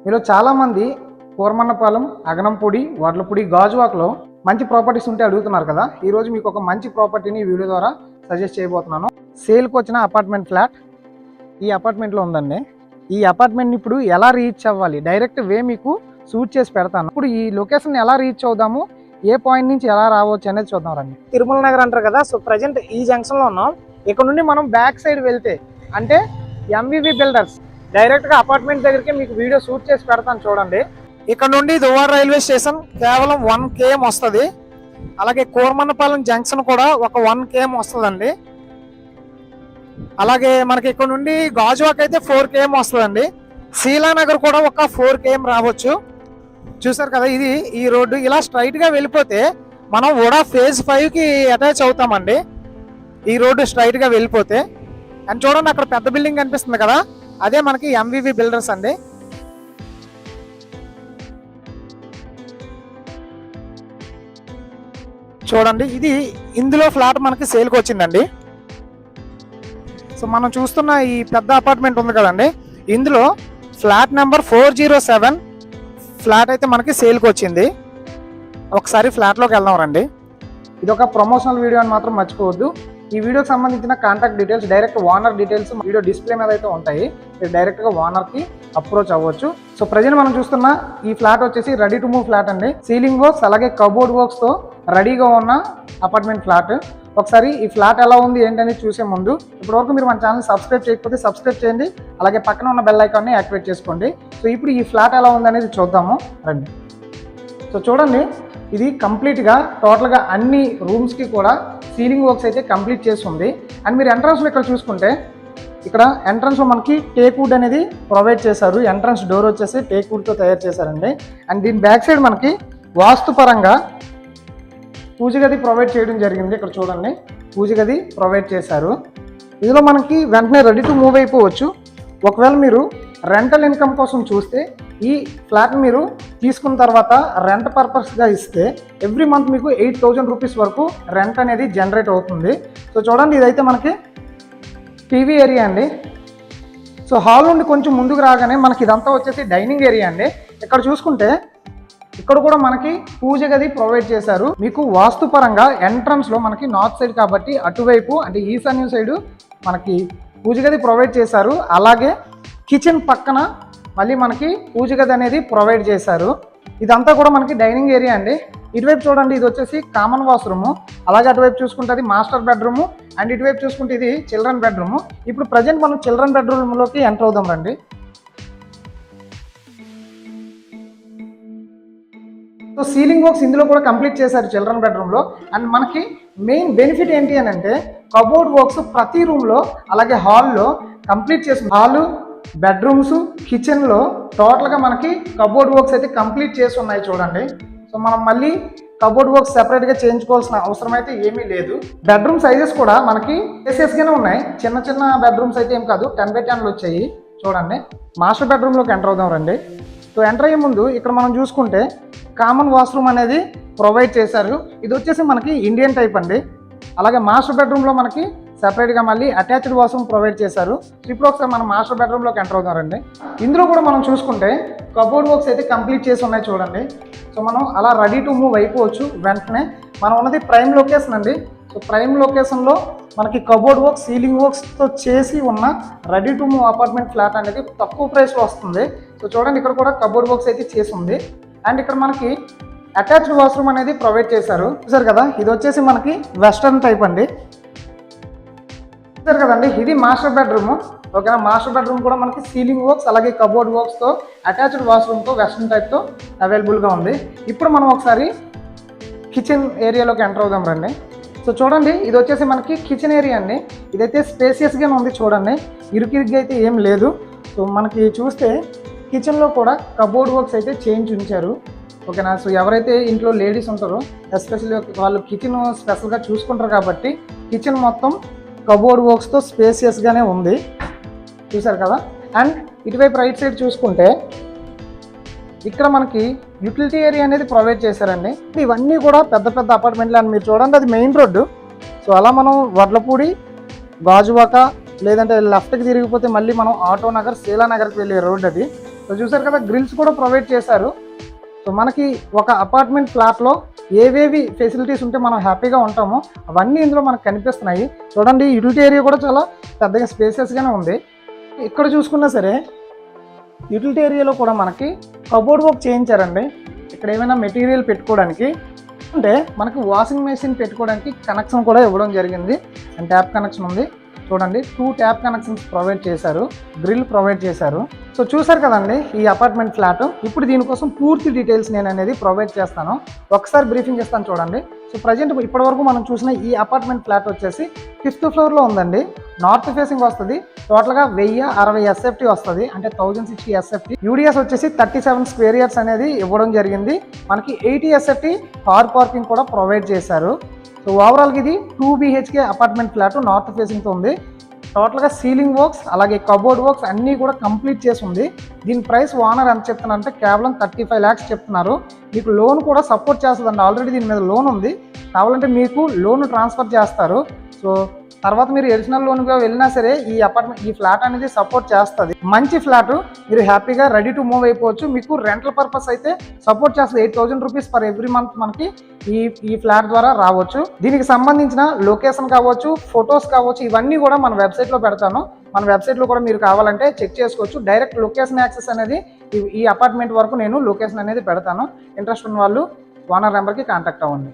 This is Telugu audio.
మీలో చాలామంది కోరమన్నపాలెం, అగనంపూడి, వడ్లపూడి, గాజువాకలో మంచి ప్రాపర్టీస్ ఉంటే అడుగుతున్నారు కదా. ఈరోజు మీకు ఒక మంచి ప్రాపర్టీని ఈ వీడియో ద్వారా సజెస్ట్ చేయబోతున్నాను. సేల్కి వచ్చిన అపార్ట్మెంట్ ఫ్లాట్ ఈ అపార్ట్మెంట్లో ఉందండి. ఈ అపార్ట్మెంట్ని ఇప్పుడు ఎలా రీచ్ అవ్వాలి, డైరెక్ట్ వే మీకు సూట్ చేసి పెడతాను. ఇప్పుడు ఈ లొకేషన్ ఎలా రీచ్ అవుదాము, ఏ పాయింట్ నుంచి ఎలా రావచ్చు అనేది చూద్దాం రండి. తిరుమల నగర్ అంటారు కదా. సో ప్రజెంట్ ఈ జంక్షన్లో ఉన్నాం. ఇక్కడ నుండి మనం బ్యాక్ సైడ్ వెళ్తే అంటే ఎంవివి బిల్డర్స్ డైరెక్ట్గా అపార్ట్మెంట్ దగ్గరికి మీకు వీడియో షూట్ చేసి పెడతాను చూడండి. ఇక్కడ నుండి దువ్వాడ రైల్వే స్టేషన్ కేవలం 1 km వస్తుంది. అలాగే కోరమన్నపాలెం జంక్షన్ కూడా ఒక 1 km వస్తుందండి. అలాగే మనకి ఇక్కడ నుండి గాజువాక అయితే 4 km వస్తుందండి. శీలానగర్ కూడా ఒక 4 km రావచ్చు. చూసారు కదా, ఇది ఈ రోడ్డు ఇలా స్ట్రైట్ గా వెళ్ళిపోతే మనం కూడా ఫేజ్ 5కి అటాచ్ అవుతామండి. ఈ రోడ్డు స్ట్రైట్ గా వెళ్ళిపోతే అండ్ చూడండి, అక్కడ పెద్ద బిల్డింగ్ కనిపిస్తుంది కదా, అదే మనకి ఎంవివి బిల్డర్స్ అండి. చూడండి, ఇది ఇందులో ఫ్లాట్ మనకి సేల్కి వచ్చిందండి. సో మనం చూస్తున్న ఈ పెద్ద అపార్ట్మెంట్ ఉంది కదండి, ఇందులో ఫ్లాట్ నెంబర్ 407 ఫ్లాట్ అయితే మనకి సేల్కి వచ్చింది. ఒకసారి ఫ్లాట్లోకి వెళ్దాం రండి. ఇది ఒక ప్రమోషనల్ వీడియో అని మాత్రం మర్చిపోవద్దు. ఈ వీడియోకి సంబంధించిన contact details, direct owner details video display మీద అయితే ఉంటాయి. మీరు డైరెక్ట్గా ఓనర్కి అప్రోచ్ అవ్వచ్చు. సో ప్రజెంట్ మనం చూస్తున్న ఈ ఫ్లాట్ వచ్చేసి రెడీ టు మూవ్ ఫ్లాట్ అండి. సీలింగ్ వర్క్స్ అలాగే కబోర్డ్ వర్క్స్తో రెడీగా ఉన్న అపార్ట్మెంట్ ఫ్లాట్. ఒకసారి ఈ ఫ్లాట్ ఎలా ఉంది ఏంటని చూసే ముందు ఇప్పటివరకు మీరు మన ఛానల్ సబ్స్క్రైబ్ చేయకపోతే సబ్స్క్రైబ్ చేయండి. అలాగే పక్కన ఉన్న బెల్ ఐకాన్ని యాక్టివేట్ చేసుకోండి. సో ఇప్పుడు ఈ ఫ్లాట్ ఎలా ఉంది అనేది చూద్దాము రండి. సో చూడండి, ఇది కంప్లీట్గా టోటల్గా అన్ని రూమ్స్కి కూడా సీలింగ్ వర్క్స్ అయితే కంప్లీట్ చేసి ఉంది. అండ్ మీరు ఎంట్రన్స్లో ఇక్కడ చూసుకుంటే ఇక్కడ ఎంట్రన్స్లో మనకి టేక్ వుడ్ అనేది ప్రొవైడ్ చేశారు. ఎంట్రన్స్ డోర్ వచ్చేసి టేక్ వుడ్తో తయారు చేశారండి. అండ్ దీని బ్యాక్ సైడ్ మనకి వాస్తుపరంగా పూజ గది ప్రొవైడ్ చేయడం జరిగింది. ఇక్కడ చూడండి, పూజ గది ప్రొవైడ్ చేశారు. ఇందులో మనకి వెంటనే రెడీ టు మూవ్ అయిపోవచ్చు. ఒకవేళ మీరు రెంటల్ ఇన్కమ్ కోసం చూస్తే ఈ ఫ్లాట్ని మీరు తీసుకున్న తర్వాత రెంట్ పర్పస్గా ఇస్తే ఎవ్రీ మంత్ మీకు 8,000 రూపీస్ వరకు రెంట్ అనేది జనరేట్ అవుతుంది. సో చూడండి, ఇదైతే మనకి టీవీ ఏరియా అండి. సో హాల్ నుండి కొంచెం ముందుకు రాగానే మనకి ఇదంతా వచ్చేసి డైనింగ్ ఏరియా అండి. ఇక్కడ చూసుకుంటే ఇక్కడ కూడా మనకి పూజ గది ప్రొవైడ్ చేశారు. మీకు వాస్తుపరంగా ఎంట్రన్స్లో మనకి నార్త్ సైడ్ కాబట్టి అటువైపు అంటే ఈశాన్యం సైడ్ మనకి పూజ గది ప్రొవైడ్ చేశారు. అలాగే కిచెన్ పక్కన మళ్ళీ మనకి పూజ గది అనేది ప్రొవైడ్ చేశారు. ఇదంతా కూడా మనకి డైనింగ్ ఏరియా అండి. ఇటువైపు చూడండి, ఇది వచ్చేసి కామన్ వాష్రూము. అలాగే అటువైపు చూసుకుంటే అది మాస్టర్ బెడ్రూము. అండ్ ఇటువైపు చూసుకుంటే ఇది చిల్డ్రన్ బెడ్రూము. ఇప్పుడు ప్రజెంట్ మనం చిల్డ్రన్ బెడ్రూమ్లోకి ఎంటర్ అవుదాం రండి. సో సీలింగ్ వర్క్స్ ఇందులో కూడా కంప్లీట్ చేశారు చిల్డ్రన్ బెడ్రూమ్లో. అండ్ మనకి మెయిన్ బెనిఫిట్ ఏంటి అని అంటే కబోర్డ్ వర్క్స్ ప్రతి రూమ్లో అలాగే హాల్లో కంప్లీట్ చేసి హాలు, బెడ్రూమ్స్, కిచెన్లో టోటల్గా మనకి కబోర్డ్ వర్క్స్ అయితే కంప్లీట్ చేసి ఉన్నాయి చూడండి. సో మనం మళ్ళీ కబోర్డ్ వర్క్స్ సెపరేట్గా చేయించుకోవాల్సిన అవసరం అయితే ఏమీ లేదు. బెడ్రూమ్ సైజెస్ కూడా మనకి స్పేసియస్గానే ఉన్నాయి. చిన్న చిన్న బెడ్రూమ్స్ అయితే ఏం కాదు, 10x10 వచ్చాయి చూడండి. మాస్టర్ బెడ్రూమ్లోకి ఎంటర్ అవుదాం రండి. సో ఎంటర్ అయ్యే ముందు ఇక్కడ మనం చూసుకుంటే కామన్ వాష్రూమ్ అనేది ప్రొవైడ్ చేశారు. ఇది వచ్చేసి మనకి ఇండియన్ టైప్ అండి. అలాగే మాస్టర్ బెడ్రూమ్లో మనకి సెపరేట్గా మళ్ళీ అటాచ్డ్ వాష్రూమ్ ప్రొవైడ్ చేశారు. ఇప్పుడు ఒకసారి మనం మాస్టర్ బెడ్రూమ్లోకి ఎంటర్ అవుతారండి. ఇందులో కూడా మనం చూసుకుంటే కబోర్డ్ వర్క్స్ అయితే కంప్లీట్ చేసి ఉన్నాయి చూడండి. సో మనం అలా రెడీ టు మూవ్ అయిపోవచ్చు వెంటనే. మనం ఉన్నది ప్రైమ్ లొకేషన్ అండి. సో ప్రైమ్ లొకేషన్లో మనకి కబోర్డ్ వర్క్స్, సీలింగ్ వర్క్స్తో చేసి ఉన్న ready to move apartment flat అనేది తక్కువ ప్రైస్లో వస్తుంది. సో చూడండి, ఇక్కడ కూడా కబోర్డ్ వర్క్స్ అయితే చేసి ఉంది. అండ్ ఇక్కడ మనకి అటాచ్డ్ వాష్రూమ్ అనేది ప్రొవైడ్ చేశారు. చూసారు కదా, ఇది వచ్చేసి మనకి వెస్టర్న్ టైప్ అండి. చూసారు కదండి, ఇది మాస్టర్ బెడ్రూమ్. ఓకేనా, మాస్టర్ బెడ్రూమ్ కూడా మనకి సీలింగ్ వర్క్స్ అలాగే కబోర్డ్ వర్క్స్తో అటాచ్డ్ వాష్రూమ్తో వెస్టర్న్ టైప్తో అవైలబుల్గా ఉంది. ఇప్పుడు మనం ఒకసారి కిచెన్ ఏరియాలోకి ఎంటర్ అవుదాం రండి. సో చూడండి, ఇది వచ్చేసి మనకి కిచెన్ ఏరియా అండి. ఇదైతే స్పేసియస్గానే ఉంది చూడండి, ఇరుకిరుగ్గా అయితే ఏం లేదు. సో మనకి చూస్తే కిచెన్లో కూడా కబోర్డ్ వర్క్స్ అయితే చేయించి ఉంచారు. ఓకేనా, సో ఎవరైతే ఇంట్లో లేడీస్ ఉంటారో ఎస్పెషల్లీ వాళ్ళు కిచెన్ స్పెషల్గా చూసుకుంటారు కాబట్టి కిచెన్ మొత్తం కబోర్డ్ వర్క్స్తో స్పేసియస్గానే ఉంది. చూసారు కదా. అండ్ ఇటువైపు రైట్ సైడ్ చూసుకుంటే ఇక్కడ మనకి యూటిలిటీ ఏరియా అనేది ప్రొవైడ్ చేశారండి. ఇవన్నీ కూడా పెద్ద పెద్ద అపార్ట్మెంట్లు అని మీరు చూడండి, అది మెయిన్ రోడ్డు. సో అలా మనం వడ్లపూడి, గాజువాక లేదంటే లెఫ్ట్కి తిరిగిపోతే మళ్ళీ మనం ఆటో నగర్, శీలానగర్కి వెళ్ళే రోడ్ అది. సో చూసారు కదా, గ్రిల్స్ కూడా ప్రొవైడ్ చేశారు. సో మనకి ఒక అపార్ట్మెంట్ ఫ్లాట్లో ఏవేవి ఫెసిలిటీస్ ఉంటే మనం హ్యాపీగా ఉంటామో అవన్నీ ఇందులో మనకు కనిపిస్తున్నాయి. చూడండి, యూటిలిటీ ఏరియా కూడా చాలా పెద్దగా స్పేసెస్గానే ఉంది. ఇక్కడ చూసుకున్నా సరే యూటిలిటీ ఏరియాలో కూడా మనకి కబోర్డ్ వర్క్ చేయించారండి. ఇక్కడ ఏమైనా మెటీరియల్ పెట్టుకోవడానికి, అంటే మనకి వాషింగ్ మెషిన్ పెట్టుకోవడానికి కనెక్షన్ కూడా ఇవ్వడం జరిగింది. అండ్ ట్యాప్ కనెక్షన్ ఉంది. చూడండి, 2 ట్యాప్ కనెక్షన్స్ ప్రొవైడ్ చేశారు, గ్రిల్ ప్రొవైడ్ చేశారు. సో చూసారు కదండి ఈ అపార్ట్మెంట్ ఫ్లాట్. ఇప్పుడు దీనికోసం పూర్తి డీటెయిల్స్ నేను అనేది ప్రొవైడ్ చేస్తాను. ఒకసారి బ్రీఫింగ్ ఇస్తాను చూడండి. సో ప్రజెంట్ ఇప్పటివరకు మనం చూసిన ఈ అపార్ట్మెంట్ ఫ్లాట్ వచ్చేసి 5th ఫ్లోర్లో ఉందండి. నార్త్ ఫేసింగ్ వస్తుంది. టోటల్గా 1060 SFT వస్తుంది, అంటే 1060 SFT. యూడిఎస్ వచ్చేసి 37 స్క్వేర్ ఇయర్స్ అనేది ఇవ్వడం జరిగింది. మనకి 80 SFT కార్ పార్కింగ్ కూడా ప్రొవైడ్ చేశారు. సో ఓవరాల్గా ఇది 2 BHK అపార్ట్మెంట్ ఫ్లాట్ నార్త్ ఫేసింగ్తో ఉంది. టోటల్గా సీలింగ్ వర్క్స్ అలాగే కబోర్డ్ వర్క్స్ అన్నీ కూడా కంప్లీట్ చేసి ఉంది. దీని ప్రైస్ ఓనర్ ఎంత చెప్తున్నారంటే కేవలం 35 lakhs చెప్తున్నారు. మీకు లోన్ కూడా సపోర్ట్ చేస్తుందండి. ఆల్రెడీ దీని మీద లోన్ ఉంది. కావాలంటే మీకు లోన్ ట్రాన్స్ఫర్ చేస్తారు. సో తర్వాత మీరు ఎడిషనల్ లోన్గా వెళ్ళినా సరే ఈ ఫ్లాట్ అనేది సపోర్ట్ చేస్తుంది. మంచి ఫ్లాట్, మీరు హ్యాపీగా రెడీ టు మూవ్ అయిపోవచ్చు. మీకు రెంటల్ పర్పస్ అయితే సపోర్ట్ చేస్తుంది. 8,000 rupees పర్ ఎవ్రీ మంత్ మనకి ఈ ఫ్లాట్ ద్వారా రావచ్చు. దీనికి సంబంధించిన లొకేషన్ కావచ్చు, ఫొటోస్ కావచ్చు, ఇవన్నీ కూడా మన వెబ్సైట్లో పెడతాను. మన వెబ్సైట్లో కూడా మీరు కావాలంటే చెక్ చేసుకోవచ్చు. డైరెక్ట్ లొకేషన్ యాక్సెస్ అనేది ఈ అపార్ట్మెంట్ వరకు నేను లొకేషన్ అనేది పెడతాను. ఇంట్రెస్ట్ ఉన్న వాళ్ళు ఓనర్ నెంబర్కి కాంటాక్ట్ అవ్వండి.